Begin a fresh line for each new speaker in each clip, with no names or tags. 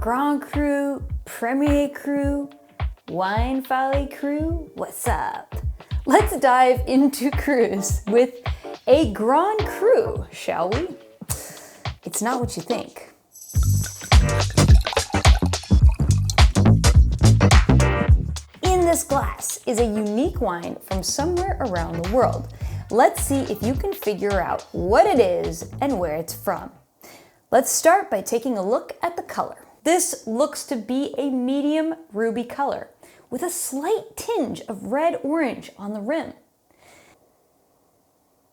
Grand Cru, Premier Cru, Wine Folly Cru, what's up? Let's dive into crus with a Grand Cru, shall we? It's not what you think. In this glass is a unique wine from somewhere around the world. Let's see if you can figure out what it is and where it's from. Let's start by taking a look at the color. This looks to be a medium ruby color with a slight tinge of red-orange on the rim.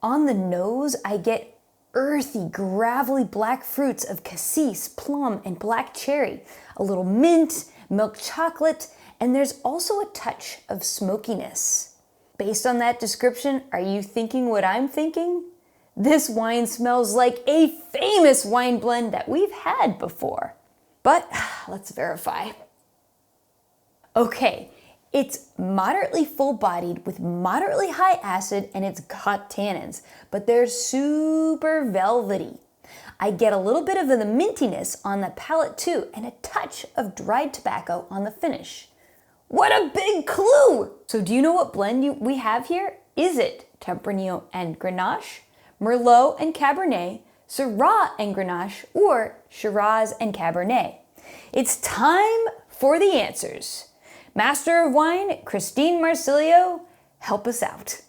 On the nose, I get earthy, gravelly black fruits of cassis, plum, and black cherry, a little mint, milk chocolate, and there's also a touch of smokiness. Based on that description, are you thinking what I'm thinking? This wine smells like a famous wine blend that we've had before. But let's verify. Okay, it's moderately full-bodied with moderately high acid and it's got tannins, but they're super velvety. I get a little bit of the mintiness on the palate too and a touch of dried tobacco on the finish. What a big clue! So do you know what blend we have here? Is it Tempranillo and Grenache, Merlot and Cabernet, Syrah and Grenache, or Shiraz and Cabernet? It's time for the answers. Master of Wine, Christine Marsilio, help us out.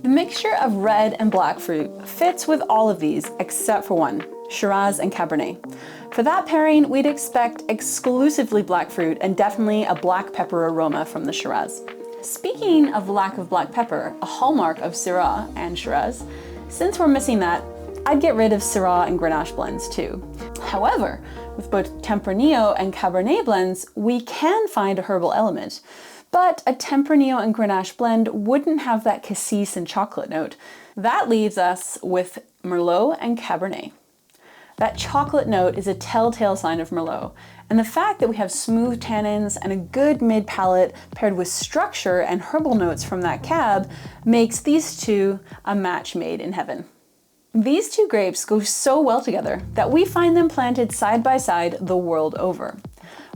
The mixture of red and black fruit fits with all of these except for one, Shiraz and Cabernet. For that pairing, we'd expect exclusively black fruit and definitely a black pepper aroma from the Shiraz. Speaking of lack of black pepper, a hallmark of Syrah and Shiraz, since we're missing that, I'd get rid of Syrah and Grenache blends too. However, with both Tempranillo and Cabernet blends, we can find a herbal element, but a Tempranillo and Grenache blend wouldn't have that cassis and chocolate note. That leaves us with Merlot and Cabernet. That chocolate note is a telltale sign of Merlot, and the fact that we have smooth tannins and a good mid-palate paired with structure and herbal notes from that cab makes these two a match made in heaven. These two grapes go so well together that we find them planted side by side the world over.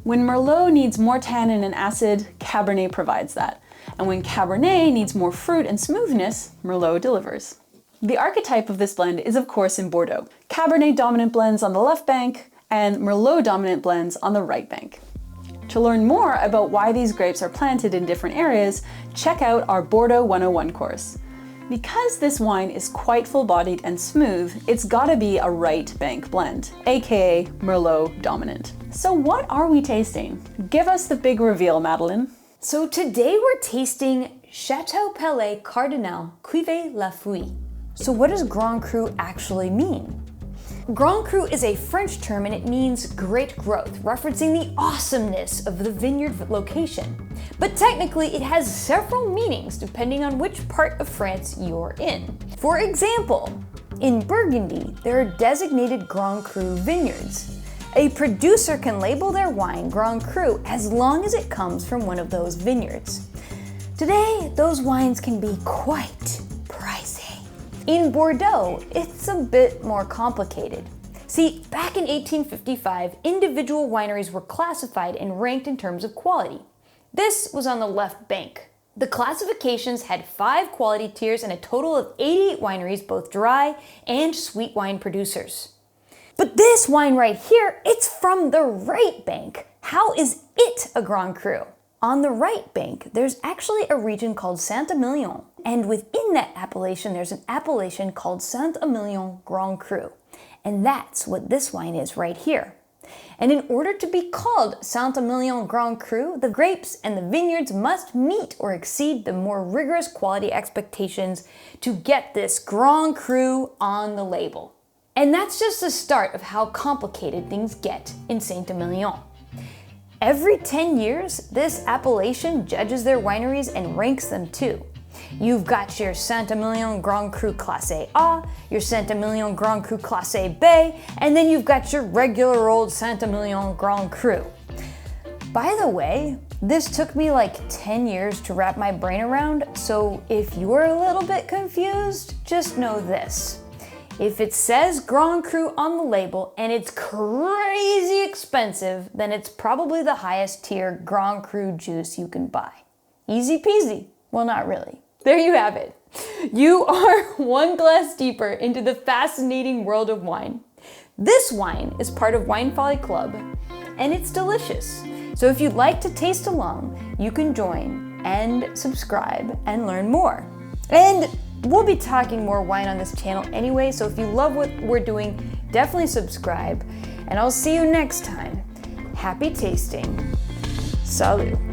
When Merlot needs more tannin and acid, Cabernet provides that. And when Cabernet needs more fruit and smoothness, Merlot delivers. The archetype of this blend is of course in Bordeaux. Cabernet dominant blends on the left bank and Merlot dominant blends on the right bank. To learn more about why these grapes are planted in different areas, check out our Bordeaux 101 course. Because this wine is quite full-bodied and smooth, it's gotta be a right bank blend, aka Merlot dominant. So what are we tasting? Give us the big reveal, Madeline.
So today we're tasting Château Palais Cardinal Cuvée La Fuie. So what does Grand Cru actually mean? Grand Cru is a French term and it means great growth, referencing the awesomeness of the vineyard location. But technically it has several meanings depending on which part of France you're in. For example, in Burgundy, there are designated Grand Cru vineyards. A producer can label their wine Grand Cru as long as it comes from one of those vineyards. Today, those wines can be quite pricey. In Bordeaux, it's a bit more complicated. See, back in 1855, individual wineries were classified and ranked in terms of quality. This was on the left bank. The classifications had 5 quality tiers and a total of 88 wineries, both dry and sweet wine producers. But this wine right here, it's from the right bank. How is it a Grand Cru? On the right bank, there's actually a region called Saint-Émilion, and within that appellation, there's an appellation called Saint-Émilion Grand Cru. And that's what this wine is right here. And in order to be called Saint-Émilion Grand Cru, the grapes and the vineyards must meet or exceed the more rigorous quality expectations to get this Grand Cru on the label. And that's just the start of how complicated things get in Saint-Émilion. Every 10 years, this appellation judges their wineries and ranks them too. You've got your Saint-Émilion Grand Cru Classé A, your Saint-Émilion Grand Cru Classé B, and then you've got your regular old Saint-Émilion Grand Cru. By the way, this took me like 10 years to wrap my brain around, so if you're a little bit confused, just know this. If it says Grand Cru on the label and it's crazy expensive, then it's probably the highest tier Grand Cru juice you can buy. Easy peasy. Well, not really. There you have it. You are one glass deeper into the fascinating world of wine. This wine is part of Wine Folly Club, and it's delicious. So if you'd like to taste along, you can join and subscribe and learn more. And we'll be talking more wine on this channel anyway, so if you love what we're doing, definitely subscribe. And I'll see you next time. Happy tasting. Salut.